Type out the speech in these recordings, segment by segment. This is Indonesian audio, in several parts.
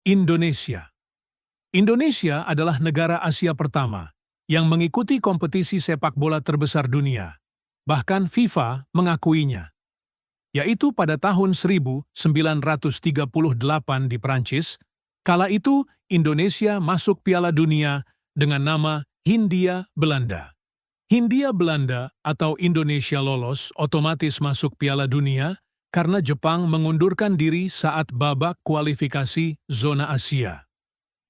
Indonesia. Indonesia adalah negara Asia pertama yang mengikuti kompetisi sepak bola terbesar dunia. Bahkan FIFA mengakuinya, yaitu pada tahun 1938 di Prancis. Kala itu Indonesia masuk Piala Dunia dengan nama Hindia Belanda. Hindia Belanda atau Indonesia lolos otomatis masuk Piala Dunia karena Jepang mengundurkan diri saat babak kualifikasi zona Asia.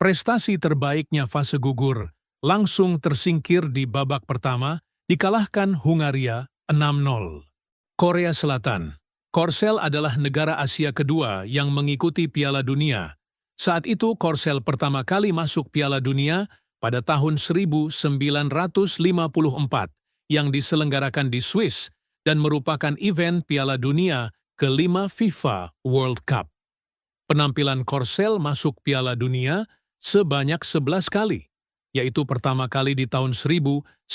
Prestasi terbaiknya fase gugur langsung tersingkir di babak pertama, dikalahkan Hungaria 6-0. Korea Selatan. Korsel adalah negara Asia kedua yang mengikuti Piala Dunia. Saat itu Korsel pertama kali masuk Piala Dunia pada tahun 1954 yang diselenggarakan di Swiss dan merupakan event Piala Dunia ke-5 FIFA World Cup. Penampilan Korsel masuk Piala Dunia sebanyak 11 kali, yaitu pertama kali di tahun 1954.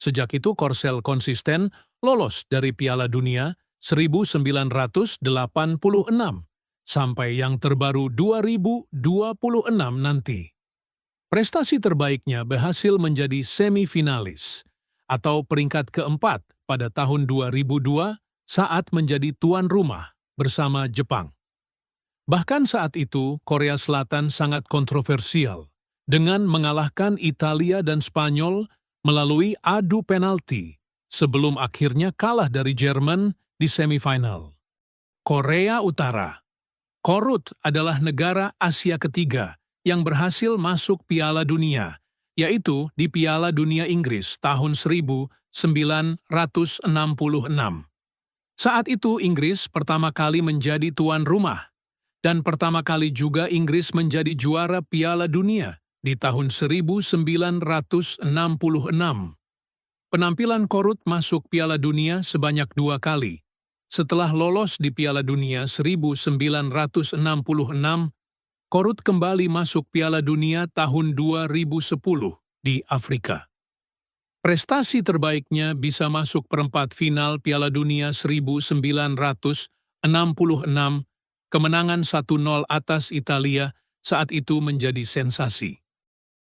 Sejak itu Korsel konsisten lolos dari Piala Dunia 1986 sampai yang terbaru 2026 nanti. Prestasi terbaiknya berhasil menjadi semifinalis atau peringkat keempat pada tahun 2002 saat menjadi tuan rumah bersama Jepang. Bahkan saat itu Korea Selatan sangat kontroversial dengan mengalahkan Italia dan Spanyol melalui adu penalti sebelum akhirnya kalah dari Jerman di semifinal. Korea Utara. Korut adalah negara Asia ketiga yang berhasil masuk Piala Dunia, yaitu di Piala Dunia Inggris tahun 1966. Saat itu Inggris pertama kali menjadi tuan rumah, dan pertama kali juga Inggris menjadi juara Piala Dunia di tahun 1966. Penampilan Korut masuk Piala Dunia sebanyak 2 kali. Setelah lolos di Piala Dunia 1966, Korut kembali masuk Piala Dunia tahun 2010 di Afrika. Prestasi terbaiknya bisa masuk perempat final Piala Dunia 1966, kemenangan 1-0 atas Italia saat itu menjadi sensasi.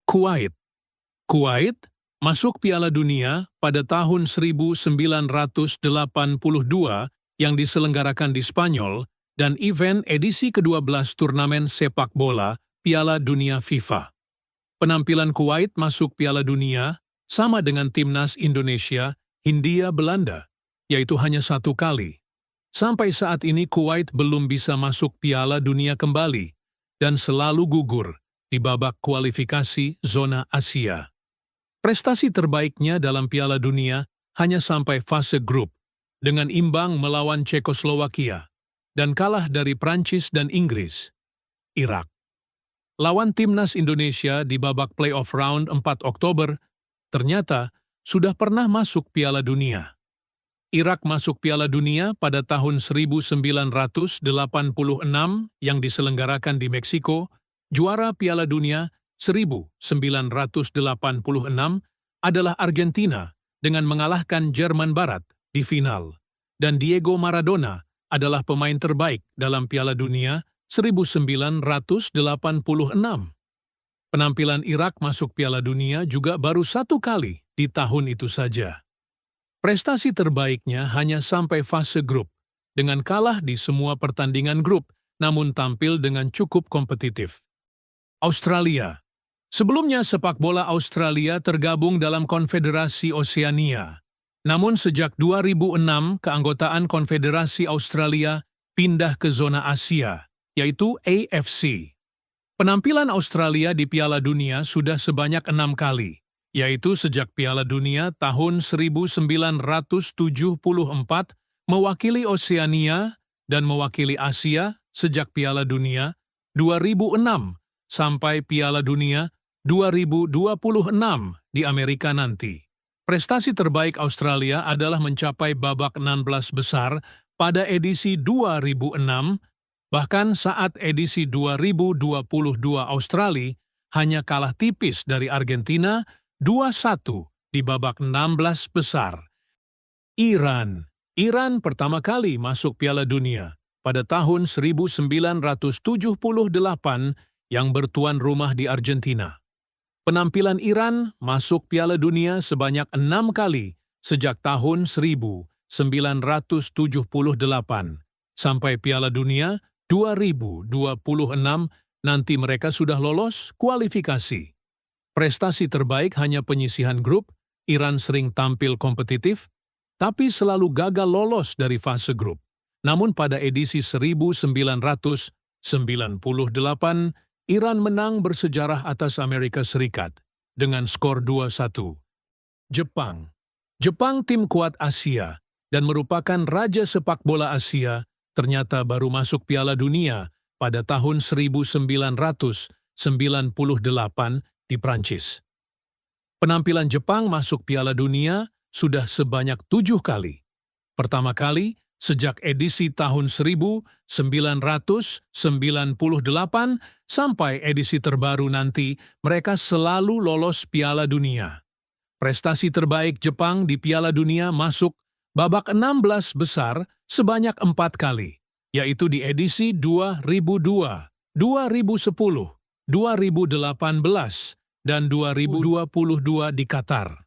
Kuwait. Kuwait masuk Piala Dunia pada tahun 1982 yang diselenggarakan di Spanyol dan event edisi ke-12 turnamen sepak bola Piala Dunia FIFA. Penampilan Kuwait masuk Piala Dunia sama dengan timnas Indonesia, Hindia Belanda, yaitu hanya 1 kali. Sampai saat ini Kuwait belum bisa masuk Piala Dunia kembali dan selalu gugur di babak kualifikasi zona Asia. Prestasi terbaiknya dalam Piala Dunia hanya sampai fase grup, dengan imbang melawan Cekoslowakia dan kalah dari Prancis dan Inggris. Irak. Lawan timnas Indonesia di babak playoff round 4 Oktober, ternyata sudah pernah masuk Piala Dunia. Irak masuk Piala Dunia pada tahun 1986 yang diselenggarakan di Meksiko. Juara Piala Dunia 1986 adalah Argentina dengan mengalahkan Jerman Barat di final, dan Diego Maradona adalah pemain terbaik dalam Piala Dunia 1986. Penampilan Irak masuk Piala Dunia juga baru 1 kali di tahun itu saja. Prestasi terbaiknya hanya sampai fase grup, dengan kalah di semua pertandingan grup, namun tampil dengan cukup kompetitif. Australia. Sebelumnya sepak bola Australia tergabung dalam Konfederasi Oseania. Namun sejak 2006 keanggotaan Konfederasi Australia pindah ke zona Asia, yaitu AFC. Penampilan Australia di Piala Dunia sudah sebanyak 6 kali, yaitu sejak Piala Dunia tahun 1974 mewakili Oseania dan mewakili Asia sejak Piala Dunia 2006 sampai Piala Dunia 2026 di Amerika nanti. Prestasi terbaik Australia adalah mencapai babak 16 besar pada edisi 2006, bahkan saat edisi 2022 Australia hanya kalah tipis dari Argentina 2-1 di babak 16 besar. Iran pertama kali masuk Piala Dunia pada tahun 1978 yang bertuan rumah di Argentina. Penampilan Iran masuk Piala Dunia sebanyak 6 kali sejak tahun 1978 sampai Piala Dunia 2026 nanti mereka sudah lolos kualifikasi. Prestasi terbaik hanya penyisihan grup, Iran sering tampil kompetitif, tapi selalu gagal lolos dari fase grup. Namun pada edisi 1998, Iran menang bersejarah atas Amerika Serikat dengan skor 2-1. Jepang. Jepang tim kuat Asia dan merupakan raja sepak bola Asia, ternyata baru masuk Piala Dunia pada tahun 1998 di Prancis. Penampilan Jepang masuk Piala Dunia sudah sebanyak 7 kali. Pertama kali sejak edisi tahun 1998 sampai edisi terbaru nanti, mereka selalu lolos Piala Dunia. Prestasi terbaik Jepang di Piala Dunia masuk babak 16 besar sebanyak 4 kali, yaitu di edisi 2002, 2010, 2018, dan 2022 di Qatar.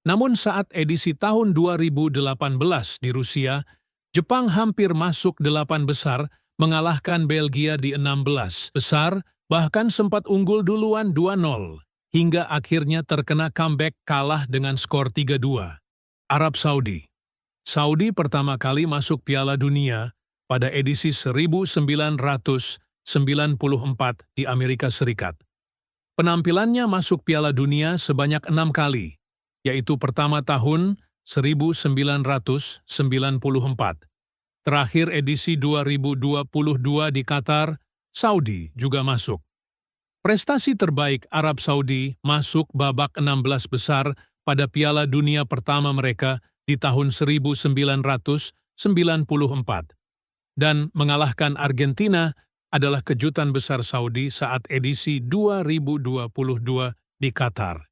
Namun saat edisi tahun 2018 di Rusia, Jepang hampir masuk 8 besar, mengalahkan Belgia di 16 besar, bahkan sempat unggul duluan 2-0, hingga akhirnya terkena comeback kalah dengan skor 3-2. Arab Saudi. Saudi pertama kali masuk Piala Dunia pada edisi 1994 di Amerika Serikat. Penampilannya masuk Piala Dunia sebanyak 6 kali, yaitu pertama tahun 1994. Terakhir edisi 2022 di Qatar, Saudi juga masuk. Prestasi terbaik Arab Saudi masuk babak 16 besar pada Piala Dunia pertama mereka di tahun 1994 dan mengalahkan Argentina adalah kejutan besar Saudi saat edisi 2022 di Qatar.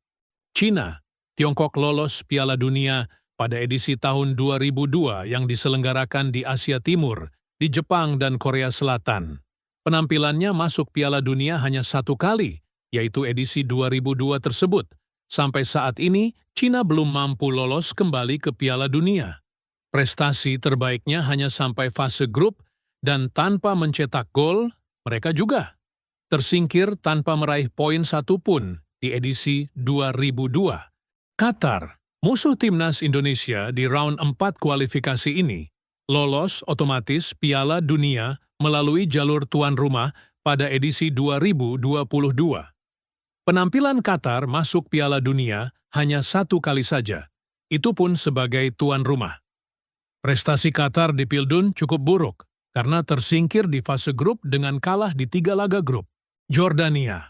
Cina, Tiongkok lolos Piala Dunia pada edisi tahun 2002 yang diselenggarakan di Asia Timur, di Jepang dan Korea Selatan. Penampilannya masuk Piala Dunia hanya 1 kali, yaitu edisi 2002 tersebut. Sampai saat ini, Cina belum mampu lolos kembali ke Piala Dunia. Prestasi terbaiknya hanya sampai fase grup dan tanpa mencetak gol, mereka juga tersingkir tanpa meraih poin 1 pun di edisi 2002. Qatar, musuh timnas Indonesia di round 4 kualifikasi ini, lolos otomatis Piala Dunia melalui jalur tuan rumah pada edisi 2022. Penampilan Qatar masuk Piala Dunia hanya 1 kali saja, itu pun sebagai tuan rumah. Prestasi Qatar di Pildun cukup buruk, karena tersingkir di fase grup dengan kalah di 3 laga grup. Jordania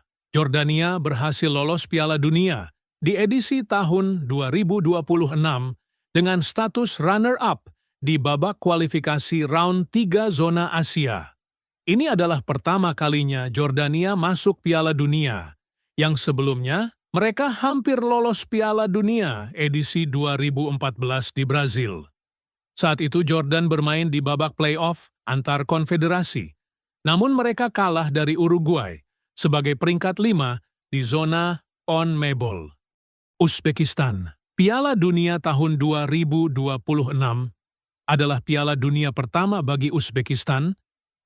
berhasil lolos Piala Dunia di edisi tahun 2026 dengan status runner-up di babak kualifikasi round 3 zona Asia. Ini adalah pertama kalinya Jordania masuk Piala Dunia, yang sebelumnya mereka hampir lolos Piala Dunia edisi 2014 di Brazil. Saat itu Jordan bermain di babak playoff antar konfederasi, namun mereka kalah dari Uruguay sebagai peringkat 5 di zona CONMEBOL. Uzbekistan, Piala Dunia tahun 2026 adalah Piala Dunia pertama bagi Uzbekistan.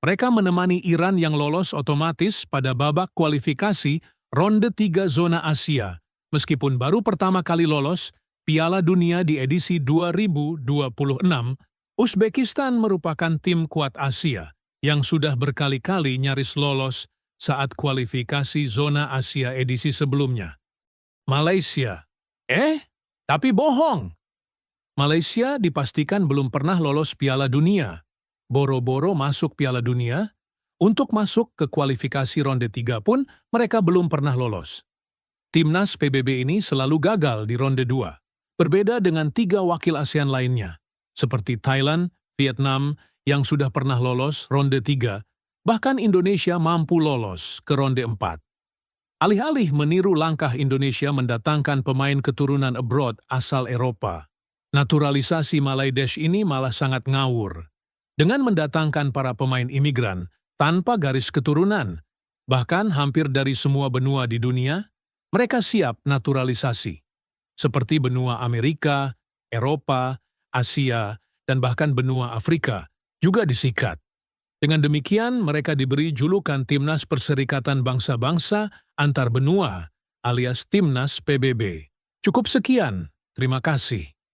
Mereka menemani Iran yang lolos otomatis pada babak kualifikasi ronde 3 zona Asia, meskipun baru pertama kali lolos Piala Dunia di edisi 2026, Uzbekistan merupakan tim kuat Asia yang sudah berkali-kali nyaris lolos saat kualifikasi zona Asia edisi sebelumnya. Malaysia. Tapi bohong! Malaysia dipastikan belum pernah lolos Piala Dunia. Boro-boro masuk Piala Dunia, untuk masuk ke kualifikasi ronde 3 pun mereka belum pernah lolos. Timnas PBB ini selalu gagal di ronde 2. Berbeda dengan 3 wakil ASEAN lainnya, seperti Thailand, Vietnam yang sudah pernah lolos ronde 3, bahkan Indonesia mampu lolos ke ronde 4. Alih-alih meniru langkah Indonesia mendatangkan pemain keturunan abroad asal Eropa, naturalisasi Malay Dash ini malah sangat ngawur. Dengan mendatangkan para pemain imigran tanpa garis keturunan, bahkan hampir dari semua benua di dunia, mereka siap naturalisasi, seperti benua Amerika, Eropa, Asia, dan bahkan benua Afrika juga disikat. Dengan demikian, mereka diberi julukan Timnas Perserikatan Bangsa-Bangsa Antar Benua, alias Timnas PBB. Cukup sekian, terima kasih.